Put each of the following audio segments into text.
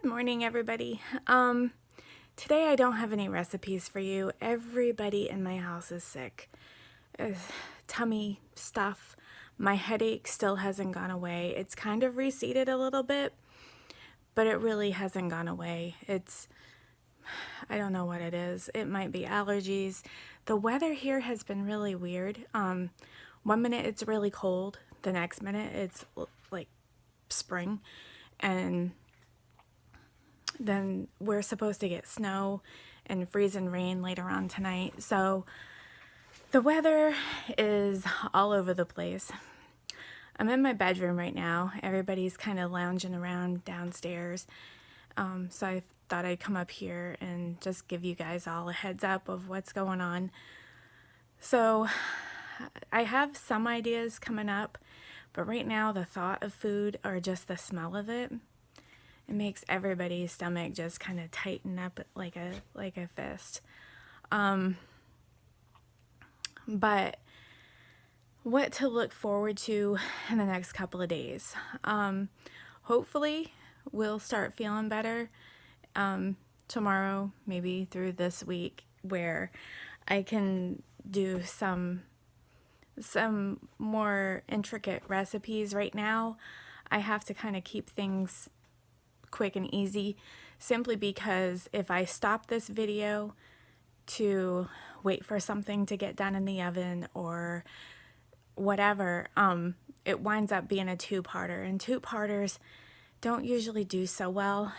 Good morning, everybody. Today I don't have any recipes for you. Everybody in my house is sick. Tummy stuff. My headache still hasn't gone away. It's kind of receded a little bit, but it really hasn't gone away. I don't know what it is. It might be allergies. The weather here has been really weird. 1 minute it's really cold. The next minute it's like spring. And then we're supposed to get snow and freezing rain later on tonight. So the weather is all over the place. I'm in my bedroom right now. Everybody's kind of lounging around downstairs. So I thought I'd come up here and just give you guys all a heads up of what's going on. So I have some ideas coming up, but right now the thought of food or just the smell of it, it makes everybody's stomach just kind of tighten up like a fist. But what to look forward to in the next couple of days. Hopefully we'll start feeling better tomorrow, maybe through this week, where I can do some more intricate recipes. Right now I have to kind of keep things quick and easy, simply because if I stop this video to wait for something to get done in the oven or whatever, it winds up being a two-parter, and two-parters don't usually do so well.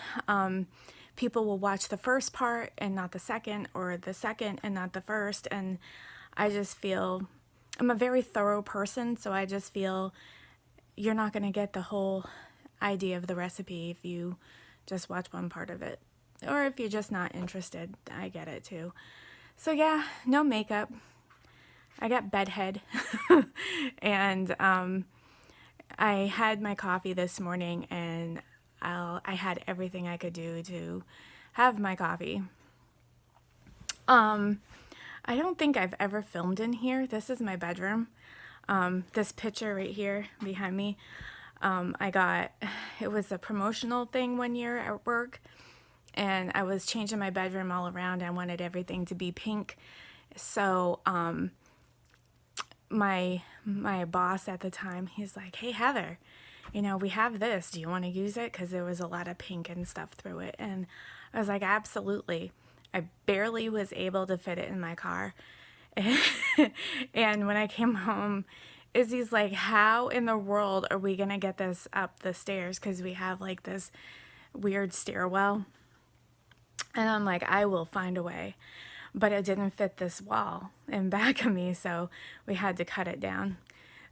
People will watch the first part and not the second, or the second and not the first, and I just feel, I'm a very thorough person, so I just feel you're not going to get the whole idea of the recipe if you just watch one part of it, or if you're just not interested. I get it too. So yeah, no makeup. I got bedhead and I had my coffee this morning, and I had everything I could do to have my coffee. I don't think I've ever filmed in here. This is my bedroom. This picture right here behind me, it was a promotional thing one year at work, and I was changing my bedroom all around. I wanted everything to be pink. So my boss at the time, he's like, "Hey Heather, we have this. Do you want to use it?" Because there was a lot of pink and stuff through it. And I was like, "Absolutely." I barely was able to fit it in my car. And when I came home, Izzy's like, "How in the world are we gonna get this up the stairs?" Because we have like this weird stairwell. And I'm like, "I will find a way." But it didn't fit this wall in back of me, so we had to cut it down.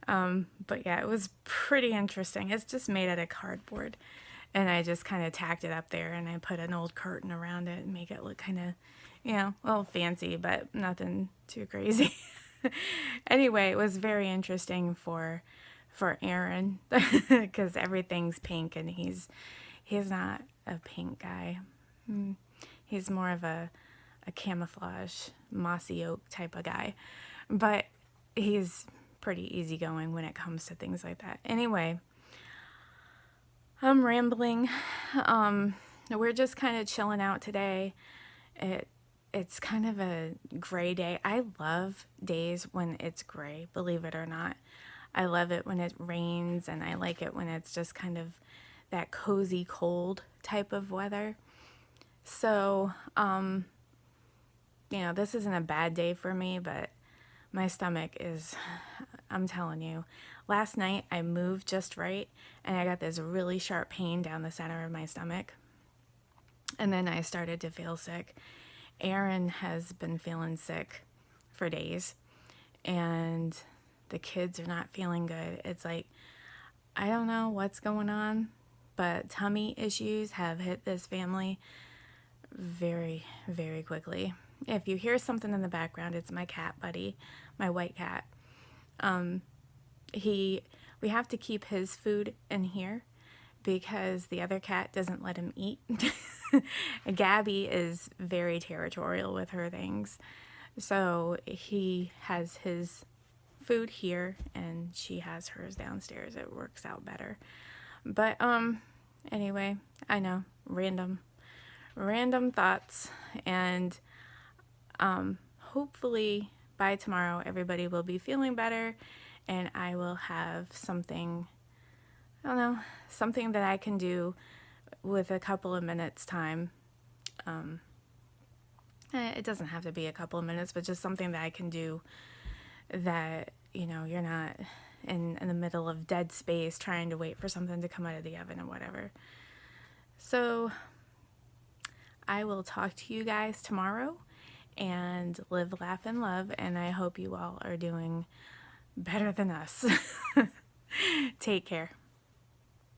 But yeah, it was pretty interesting. It's just made out of cardboard. And I just kind of tacked it up there, and I put an old curtain around it and make it look kind of, a little fancy, but nothing too crazy. Anyway, it was very interesting for Aaron because everything's pink, and he's not a pink guy. He's more of a camouflage, mossy oak type of guy, but he's pretty easygoing when it comes to things like that. Anyway, I'm rambling. We're just kind of chilling out today. It's kind of a gray day. I love days when it's gray, believe it or not. I love it when it rains, and I like it when it's just kind of that cozy cold type of weather. So, this isn't a bad day for me, but my stomach is, I'm telling you. Last night I moved just right, and I got this really sharp pain down the center of my stomach. And then I started to feel sick. Aaron has been feeling sick for days, and the kids are not feeling good. It's like, I don't know what's going on, but tummy issues have hit this family very, very quickly. If you hear something in the background, it's my cat Buddy, my white cat. We have to keep his food in here because the other cat doesn't let him eat. Gabby is very territorial with her things, so he has his food here and she has hers downstairs. It works out better. But anyway, I know, random thoughts, and hopefully by tomorrow everybody will be feeling better and I will have something, I don't know, something that I can do with a couple of minutes time. It doesn't have to be a couple of minutes, but just something that I can do that, you know, you're not in the middle of dead space trying to wait for something to come out of the oven or whatever. So I will talk to you guys tomorrow, and live, laugh, and love, and I hope you all are doing better than us. Take care.